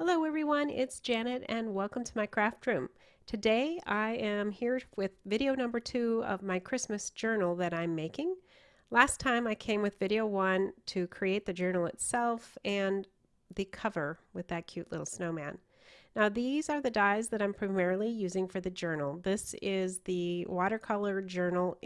Hello everyone, it's Janet and welcome to my craft room. Today I am here with video number 2 of my Christmas journal that I'm making. Last time I came with video 1 to create the journal itself and the cover with that cute little snowman. Now these are the dies that I'm primarily using for the journal. This is the Watercolor Journal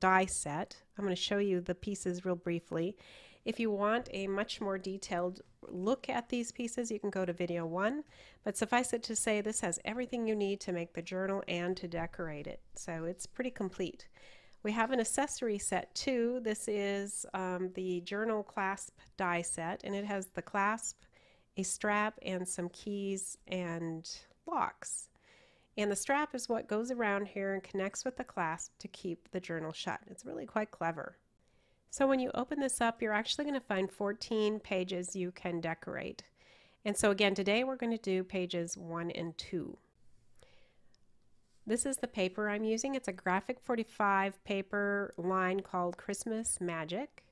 die set. I'm going to show you the pieces real briefly. If you want a much more detailed look at these pieces, you can go to video 1, but suffice it to say this has everything you need to make the journal and to decorate it, so it's pretty complete. We have an accessory set too. This is the journal clasp die set, and it has the clasp, a strap, and some keys and locks. And the strap is what goes around here and connects with the clasp to keep the journal shut. It's really quite clever. So when you open this up, you're actually going to find 14 pages you can decorate. And so again, today we're going to do pages 1 and 2. This is the paper I'm using. It's a graphic 45 paper line called Christmas Magic.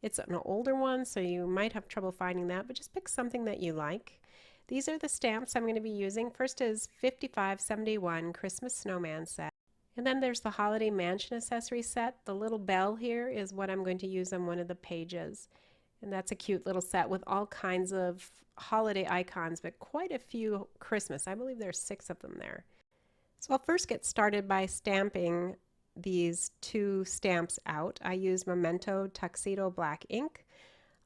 It's an older one, so you might have trouble finding that, but just pick something that you like. These are the stamps I'm going to be using. First is 5571 Christmas Snowman set. And then there's the Holiday Mansion accessory set. The little bell here is what I'm going to use on one of the pages. And that's a cute little set with all kinds of holiday icons, but quite a few Christmas. I believe there's 6 of them there. So I'll first get started by stamping these 2 stamps out. I used Memento Tuxedo Black ink.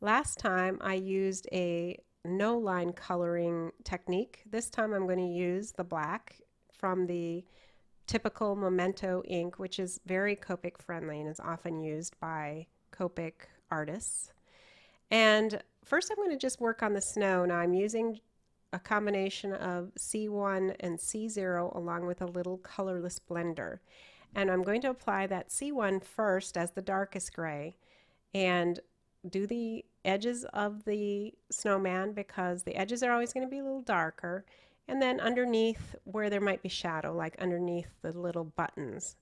Last time I used a no line coloring technique. This time I'm going to use the black from the typical Memento ink, which is very Copic friendly and is often used by Copic artists. And first I'm going to just work on the snow. Now I'm using a combination of C1 and C0 along with a little colorless blender. And I'm going to apply that C1 first as the darkest gray and do the edges of the snowman because the edges are always going to be a little darker. And then underneath where there might be shadow, like underneath the little buttons.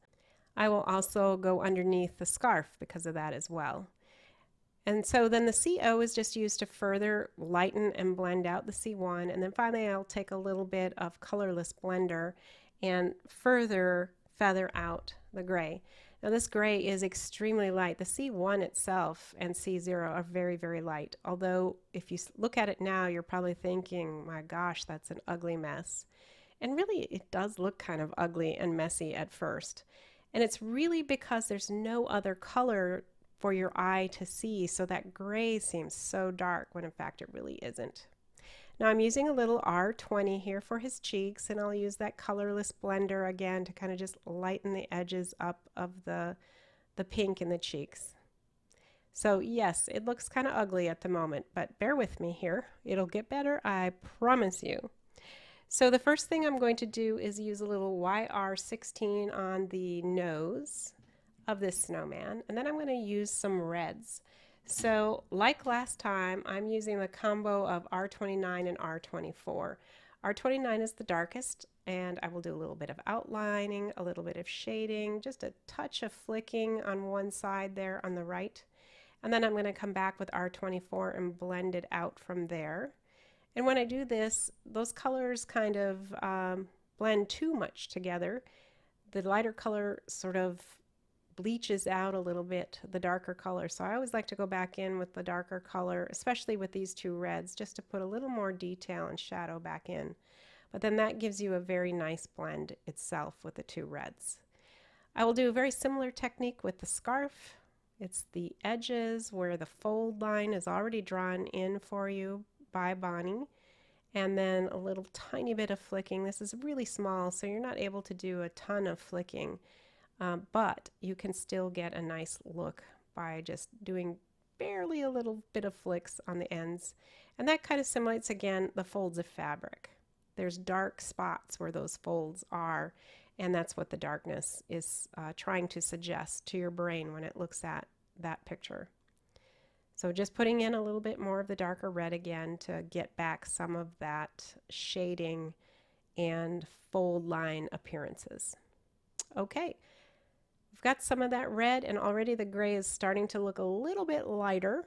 I will also go underneath the scarf because of that as well. And so then the CO is just used to further lighten and blend out the C1. And then finally I'll take a little bit of colorless blender and further feather out the gray. Now this gray is extremely light. The C1 itself and C0 are very, very light. Although if you look at it now, you're probably thinking, my gosh, that's an ugly mess. And really it does look kind of ugly and messy at first. And it's really because there's no other color for your eye to see, so that gray seems so dark when in fact it really isn't. Now I'm using a little R20 here for his cheeks, and I'll use that colorless blender again to kind of just lighten the edges up of the pink in the cheeks. So yes, it looks kind of ugly at the moment, but bear with me here. It'll get better, I promise you. So the first thing I'm going to do is use a little YR16 on the nose of this snowman, and then I'm going to use some reds. So like last time, I'm using the combo of R29 and R24. R29 is the darkest, and I will do a little bit of outlining, a little bit of shading, just a touch of flicking on one side there on the right. And then I'm going to come back with R24 and blend it out from there. And when I do this, those colors kind of blend too much together. The lighter color sort of bleaches out a little bit the darker color. So I always like to go back in with the darker color, especially with these 2 reds, just to put a little more detail and shadow back in. But then that gives you a very nice blend itself with the 2 reds. I will do a very similar technique with the scarf. It's the edges where the fold line is already drawn in for you by Bonnie. And then a little tiny bit of flicking. This is really small, so you're not able to do a ton of flicking. But you can still get a nice look by just doing barely a little bit of flicks on the ends. And that kind of simulates, again, the folds of fabric. There's dark spots where those folds are, and that's what the darkness is trying to suggest to your brain when it looks at that picture. So just putting in a little bit more of the darker red again to get back some of that shading and fold line appearances. Okay. We've got some of that red, and already the gray is starting to look a little bit lighter,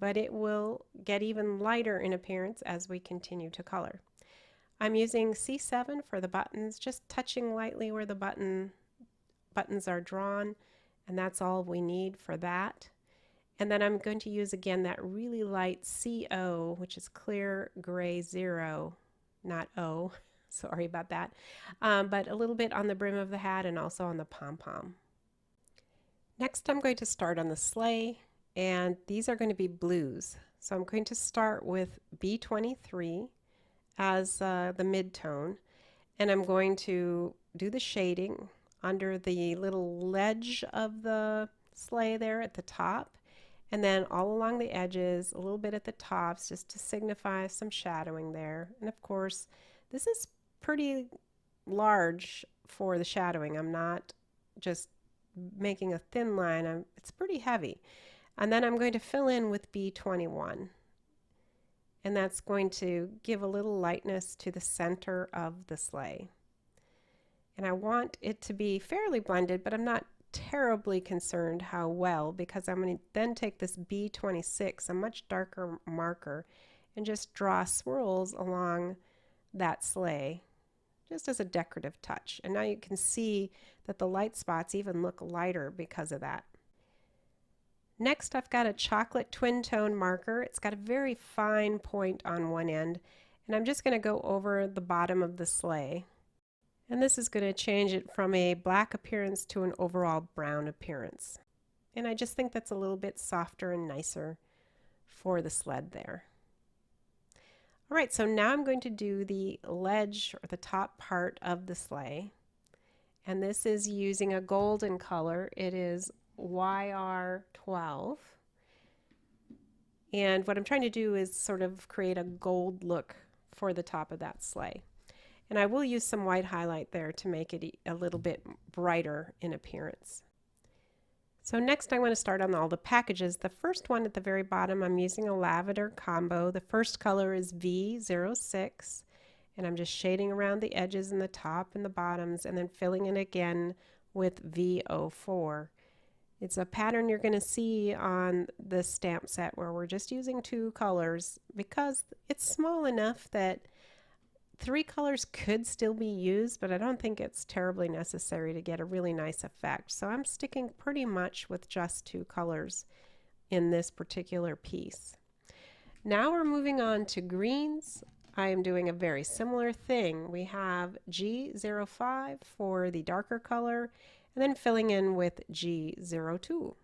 but it will get even lighter in appearance as we continue to color. I'm using C7 for the buttons, just touching lightly where the buttons are drawn, and that's all we need for that. And then I'm going to use again that really light CO, which is clear gray 0, not O, sorry about that, but a little bit on the brim of the hat and also on the pom-pom. Next I'm going to start on the sleigh, and these are going to be blues. So I'm going to start with B23 as the mid-tone, and I'm going to do the shading under the little ledge of the sleigh there at the top, and then all along the edges, a little bit at the tops, just to signify some shadowing there. And of course, this is pretty large for the shadowing. I'm not just making a thin line, it's pretty heavy. And then I'm going to fill in with B21. And that's going to give a little lightness to the center of the sleigh. And I want it to be fairly blended, but I'm not terribly concerned how well, because I'm going to then take this B26, a much darker marker, and just draw swirls along that sleigh, just as a decorative touch. And now you can see that the light spots even look lighter because of that. Next, I've got a chocolate twin tone marker. It's got a very fine point on one end, and I'm just going to go over the bottom of the sleigh. And this is going to change it from a black appearance to an overall brown appearance. And I just think that's a little bit softer and nicer for the sled there. All right, so now I'm going to do the ledge, or the top part of the sleigh. And this is using a golden color. It is YR12, and what I'm trying to do is sort of create a gold look for the top of that sleigh, and I will use some white highlight there to make it a little bit brighter in appearance. So next I want to start on all the packages. The first one at the very bottom, I'm using a lavender combo. The first color is V06, and I'm just shading around the edges and the top and the bottoms, and then filling in again with V04. It's a pattern you're going to see on this stamp set where we're just using 2 colors because it's small enough that 3 colors could still be used, but I don't think it's terribly necessary to get a really nice effect. So I'm sticking pretty much with just 2 colors in this particular piece. Now we're moving on to greens. I am doing a very similar thing. We have G05 for the darker color, and then filling in with G02.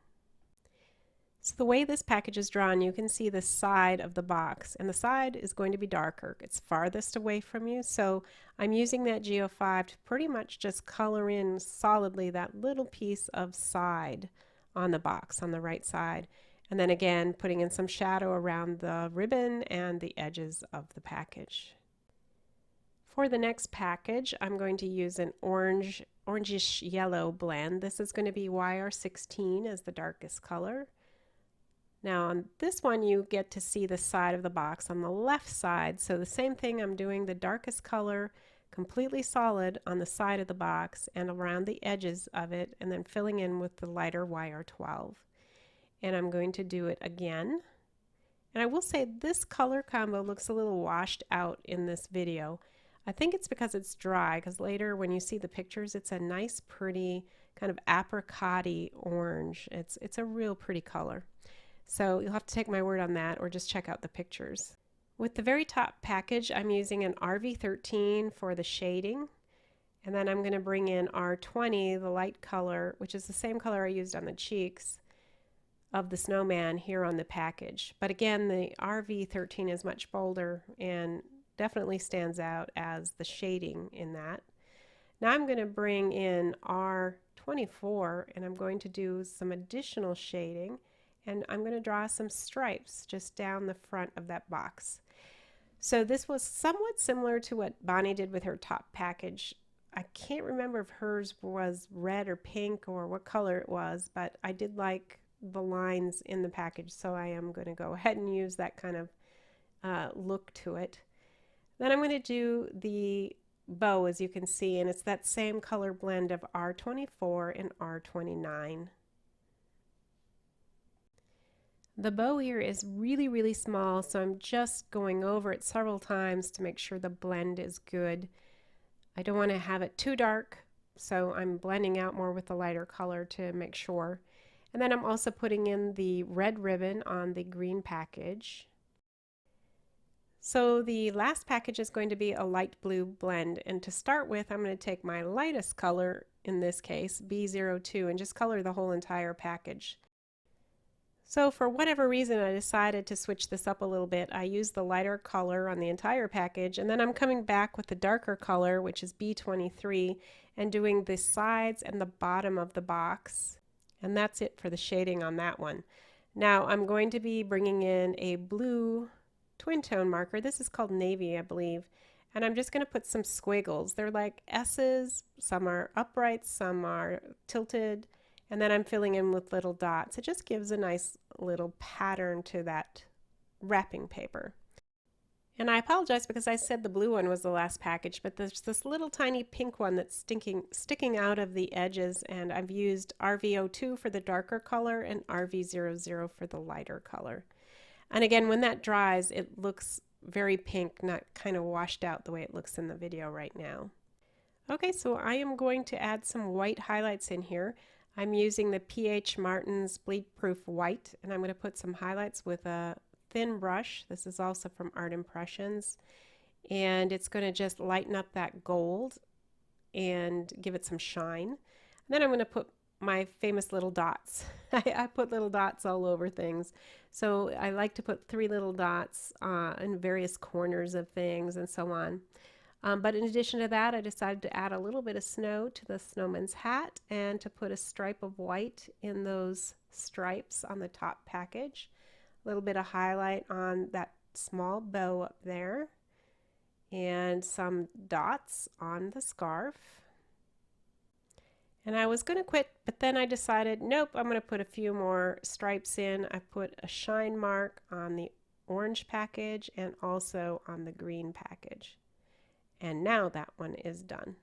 So the way this package is drawn, you can see the side of the box, and the side is going to be darker. It's farthest away from you, so I'm using that G05 to pretty much just color in solidly that little piece of side on the box on the right side, and then again putting in some shadow around the ribbon and the edges of the package. For the next package, I'm going to use an orangish yellow blend. This is going to be YR16 as the darkest color. Now on this one you get to see the side of the box on the left side, so the same thing, I'm doing the darkest color completely solid on the side of the box and around the edges of it, and then filling in with the lighter YR12. And I'm going to do it again. And I will say this color combo looks a little washed out in this video. I think it's because it's dry, because later when you see the pictures, it's a nice pretty kind of apricot-y orange. It's a real pretty color. So you'll have to take my word on that or just check out the pictures. With the very top package, I'm using an RV13 for the shading, and then I'm going to bring in R20, the light color, which is the same color I used on the cheeks of the snowman here on the package. But again, the RV13 is much bolder and definitely stands out as the shading in that. Now I'm going to bring in R24, and I'm going to do some additional shading, and I'm going to draw some stripes just down the front of that box. So this was somewhat similar to what Bonnie did with her top package. I can't remember if hers was red or pink or what color it was, but I did like the lines in the package, so I am going to go ahead and use that kind of look to it. Then I'm going to do the bow, as you can see, and it's that same color blend of R24 and R29. The bow here is really small, so I'm just going over it several times to make sure the blend is good. I don't want to have it too dark, so I'm blending out more with the lighter color to make sure. And then I'm also putting in the red ribbon on the green package. So the last package is going to be a light blue blend, and to start with I'm going to take my lightest color, in this case B02, and just color the whole entire package. So for whatever reason I decided to switch this up a little bit. I used the lighter color on the entire package, and then I'm coming back with the darker color, which is B23, and doing the sides and the bottom of the box. And that's it for the shading on that one. Now I'm going to be bringing in a blue twin tone marker. This is called Navy, I believe. And I'm just going to put some squiggles. They're like S's, some are upright, some are tilted. And then I'm filling in with little dots. It just gives a nice little pattern to that wrapping paper. And I apologize because I said the blue one was the last package, but there's this little tiny pink one that's sticking out of the edges, and I've used RV02 for the darker color and RV00 for the lighter color. And again, when that dries, it looks very pink, not kind of washed out the way it looks in the video right now. Okay, so I am going to add some white highlights in here. I'm using the P.H. Martin's Bleed Proof White, and I'm going to put some highlights with a thin brush. This is also from Art Impressions, and it's going to just lighten up that gold and give it some shine. And then I'm going to put my famous little dots. I put little dots all over things. So I like to put 3 little dots in various corners of things and so on. But in addition to that, I decided to add a little bit of snow to the snowman's hat and to put a stripe of white in those stripes on the top package. A little bit of highlight on that small bow up there and some dots on the scarf. And I was going to quit, but then I decided, nope, I'm going to put a few more stripes in. I put a shine mark on the orange package and also on the green package. And now that one is done.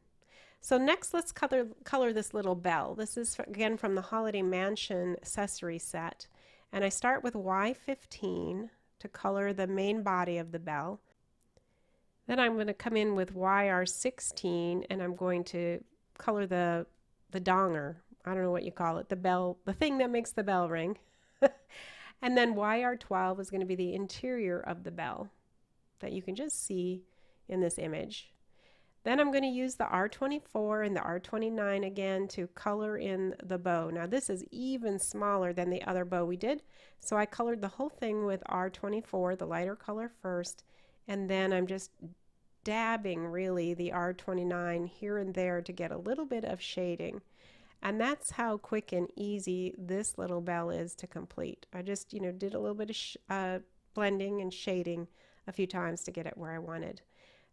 So next let's color this little bell. This is again from the Holiday Mansion accessory set. And I start with Y15 to color the main body of the bell. Then I'm going to come in with YR16 and I'm going to color the donger. I don't know what you call it, the bell, the thing that makes the bell ring. And then YR12 is going to be the interior of the bell that you can just see in this image. Then I'm going to use the R24 and the R29 again to color in the bow. Now this is even smaller than the other bow we did, so I colored the whole thing with R24, the lighter color first, and then I'm just dabbing really the R29 here and there to get a little bit of shading. And that's how quick and easy this little bell is to complete. I just, did a little bit of blending and shading a few times to get it where I wanted.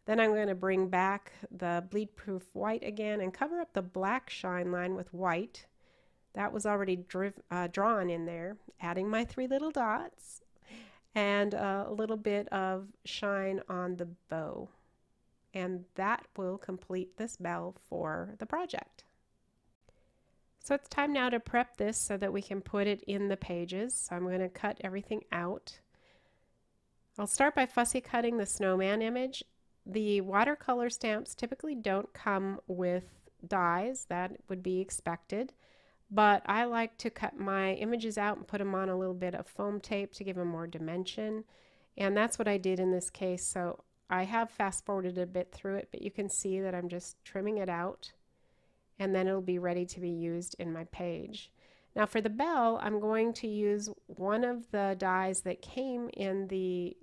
Then I'm going to bring back the bleed proof white again and cover up the black shine line with white. That was already drawn in there, adding my 3 little dots and a little bit of shine on the bow. And that will complete this bell for the project. So it's time now to prep this so that we can put it in the pages. So I'm going to cut everything out. I'll start by fussy cutting the snowman image. The watercolor stamps typically don't come with dies, that would be expected, but I like to cut my images out and put them on a little bit of foam tape to give them more dimension, and that's what I did in this case. So I have fast forwarded a bit through it, but you can see that I'm just trimming it out and then it'll be ready to be used in my page. Now for the bell, I'm going to use one of the dies that came in the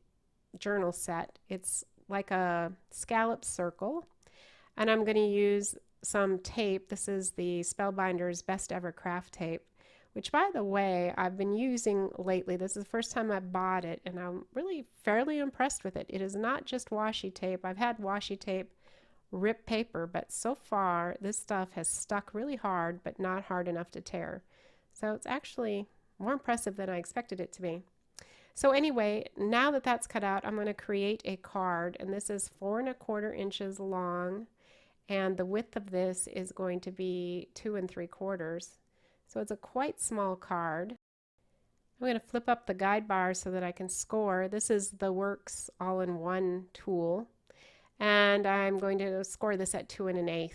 journal set. It's like a scallop circle, and I'm going to use some tape. This is the Spellbinder's Best Ever Craft Tape, which by the way I've been using lately. This is the first time I bought it and I'm really fairly impressed with it. It is not just washi tape. I've had washi tape rip paper, but so far this stuff has stuck really hard but not hard enough to tear. So it's actually more impressive than I expected it to be. So anyway, now that that's cut out, I'm going to create a card, and this is 4 1/4 inches long, and the width of this is going to be 2 3/4. So it's a quite small card. I'm going to flip up the guide bar so that I can score. This is the Works all-in-one tool. And I'm going to score this at 2 1/8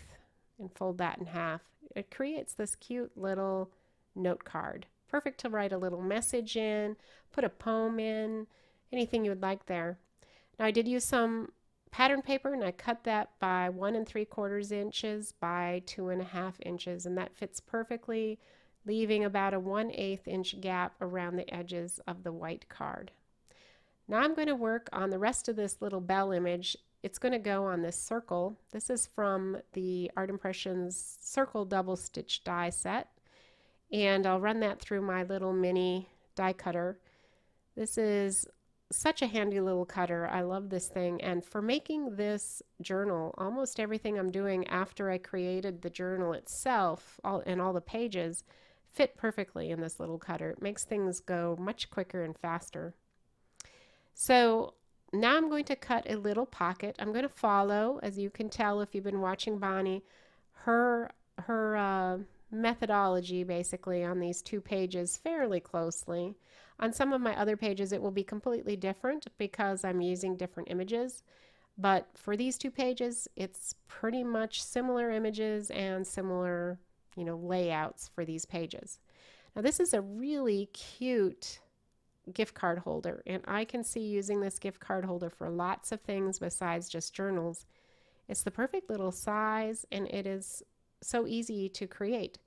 and fold that in half. It creates this cute little note card. Perfect to write a little message in, put a poem in, anything you would like there. Now I did use some pattern paper and I cut that by 1 3/4 inches by 2 1/2 inches, and that fits perfectly, leaving about a 1/8 inch gap around the edges of the white card. Now I'm going to work on the rest of this little bell image. It's going to go on this circle. This is from the Art Impressions Circle Double Stitch Die Set, and I'll run that through my little mini die cutter. This is such a handy little cutter. I love this thing, and for making this journal, almost everything I'm doing after I created the journal itself and all the pages fit perfectly in this little cutter. It makes things go much quicker and faster. So now I'm going to cut a little pocket. I'm going to follow, as you can tell if you've been watching Bonnie, her methodology basically on these 2 pages fairly closely. On some of my other pages it will be completely different because I'm using different images, but for these 2 pages it's pretty much similar images and similar, layouts for these pages. Now this is a really cute gift card holder, and I can see using this gift card holder for lots of things besides just journals. It's the perfect little size and it is so easy to create.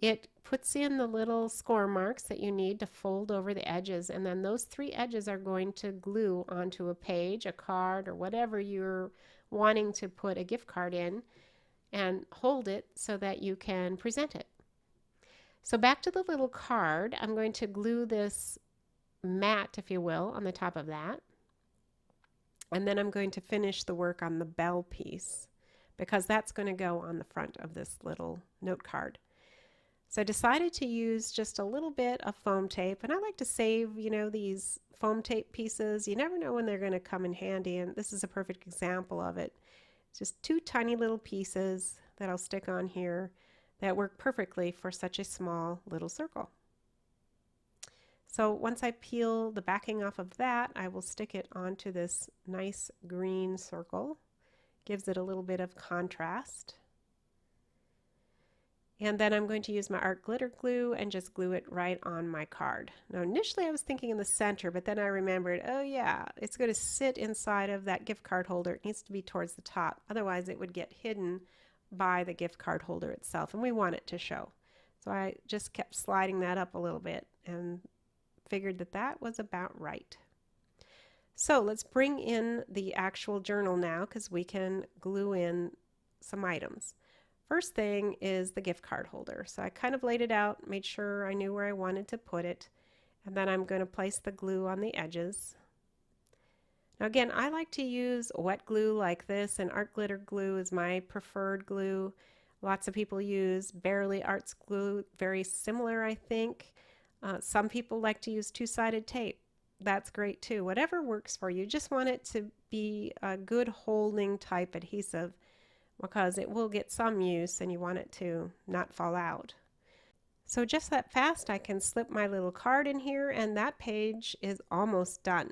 It puts in the little score marks that you need to fold over the edges, and then those 3 edges are going to glue onto a page, a card, or whatever you're wanting to put a gift card in, and hold it so that you can present it. So back to the little card, I'm going to glue this mat, if you will, on the top of that. And then I'm going to finish the work on the bell piece because that's going to go on the front of this little note card. So I decided to use just a little bit of foam tape, and I like to save, these foam tape pieces. You never know when they're going to come in handy, and this is a perfect example of it. It's just 2 tiny little pieces that I'll stick on here that work perfectly for such a small little circle. So once I peel the backing off of that, I will stick it onto this nice green circle. Gives it a little bit of contrast. And then I'm going to use my art glitter glue and just glue it right on my card. Now initially I was thinking in the center, but then I remembered, oh yeah, it's going to sit inside of that gift card holder. It needs to be towards the top. Otherwise it would get hidden by the gift card holder itself, and we want it to show. So I just kept sliding that up a little bit and figured that that was about right. So let's bring in the actual journal now because we can glue in some items. First thing is the gift card holder. So I kind of laid it out, made sure I knew where I wanted to put it, and then I'm going to place the glue on the edges. Now again, I like to use wet glue like this, and art glitter glue is my preferred glue. Lots of people use Barely Arts glue, very similar I think. Some people like to use 2-sided tape. That's great too. Whatever works for you. Just want it to be a good holding type adhesive because it will get some use and you want it to not fall out. So just that fast I can slip my little card in here, and that page is almost done.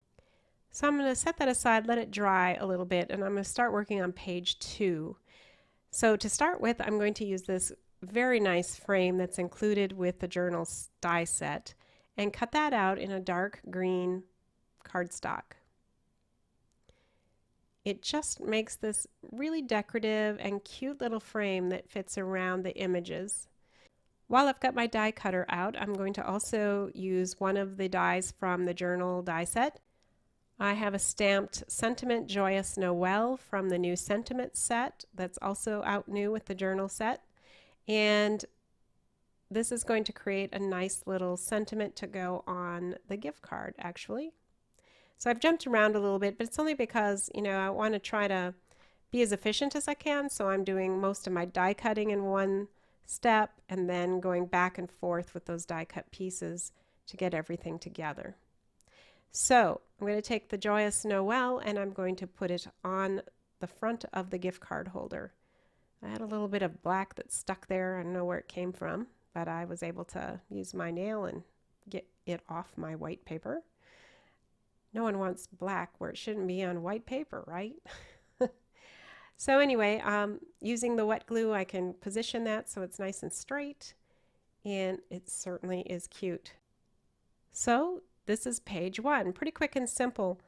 So I'm going to set that aside, let it dry a little bit, and I'm going to start working on page 2. So to start with, I'm going to use this very nice frame that's included with the journal die set and cut that out in a dark green cardstock. It just makes this really decorative and cute little frame that fits around the images. While I've got my die cutter out, I'm going to also use one of the dies from the journal die set. I have a stamped Sentiment Joyous Noel from the new Sentiment set that's also out new with the journal set. And this is going to create a nice little sentiment to go on the gift card actually. So I've jumped around a little bit, but it's only because, I want to try to be as efficient as I can. So I'm doing most of my die cutting in one step and then going back and forth with those die cut pieces to get everything together. So I'm going to take the Joyous Noel and I'm going to put it on the front of the gift card holder. I had a little bit of black that stuck there. I don't know where it came from, but I was able to use my nail and get it off my white paper. No one wants black where it shouldn't be on white paper, right? So anyway, using the wet glue, I can position that so it's nice and straight, and it certainly is cute. So this is page 1, pretty quick and simple.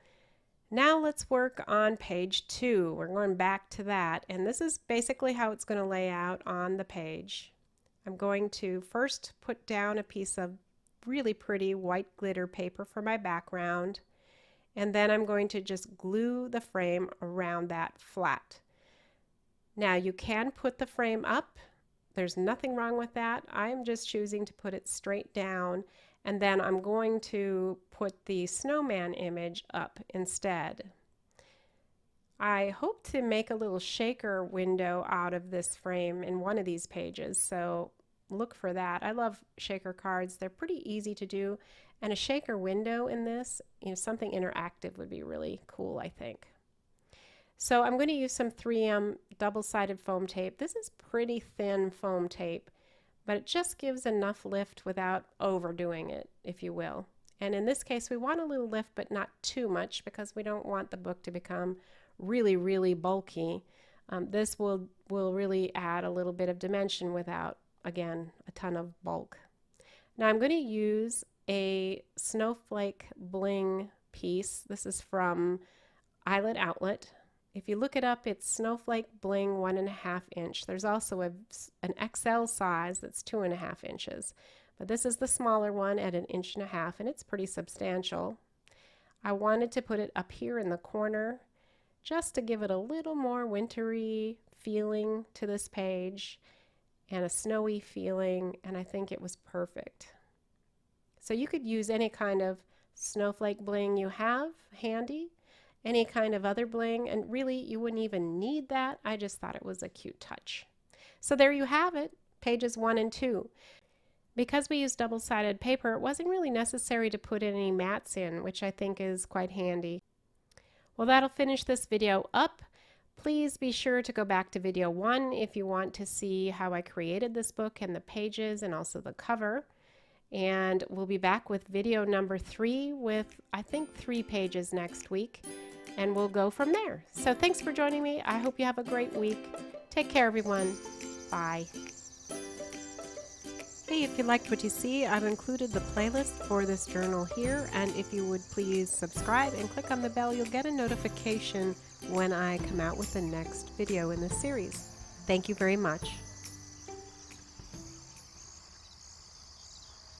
Now let's work on page 2. We're going back to that, and this is basically how it's going to lay out on the page. I'm going to first put down a piece of really pretty white glitter paper for my background, and then I'm going to just glue the frame around that flat. Now you can put the frame up. There's nothing wrong with that. I'm just choosing to put it straight down, and then I'm going to put the snowman image up instead. I hope to make a little shaker window out of this frame in one of these pages, so look for that. I love shaker cards. They're pretty easy to do, and a shaker window in this, something interactive would be really cool, I think. So I'm going to use some 3M double-sided foam tape. This is pretty thin foam tape, but it just gives enough lift without overdoing it, if you will. And in this case, we want a little lift, but not too much, because we don't want the book to become really, really bulky. This will really add a little bit of dimension without, again, a ton of bulk. Now I'm going to use a Snowflake Bling piece. This is from Eyelet Outlet. If you look it up, it's Snowflake Bling 1.5 inch. There's also an XL size that's 2.5 inches. But this is the smaller one at 1.5 inches, and it's pretty substantial. I wanted to put it up here in the corner just to give it a little more wintry feeling to this page and a snowy feeling, and I think it was perfect. So you could use any kind of snowflake bling you have handy, any kind of other bling, and really you wouldn't even need that. I just thought it was a cute touch. So there you have it, pages 1 and 2. Because we used double-sided paper, it wasn't really necessary to put any mats in, which I think is quite handy. Well, that'll finish this video up. Please be sure to go back to video 1 if you want to see how I created this book and the pages and also the cover. And we'll be back with video number 3 with, I think, 3 pages next week. And we'll go from there. So thanks for joining me. I hope you have a great week. Take care, everyone. Bye. Hey, if you liked what you see, I've included the playlist for this journal here, and if you would please subscribe and click on the bell, you'll get a notification when I come out with the next video in this series. Thank you very much.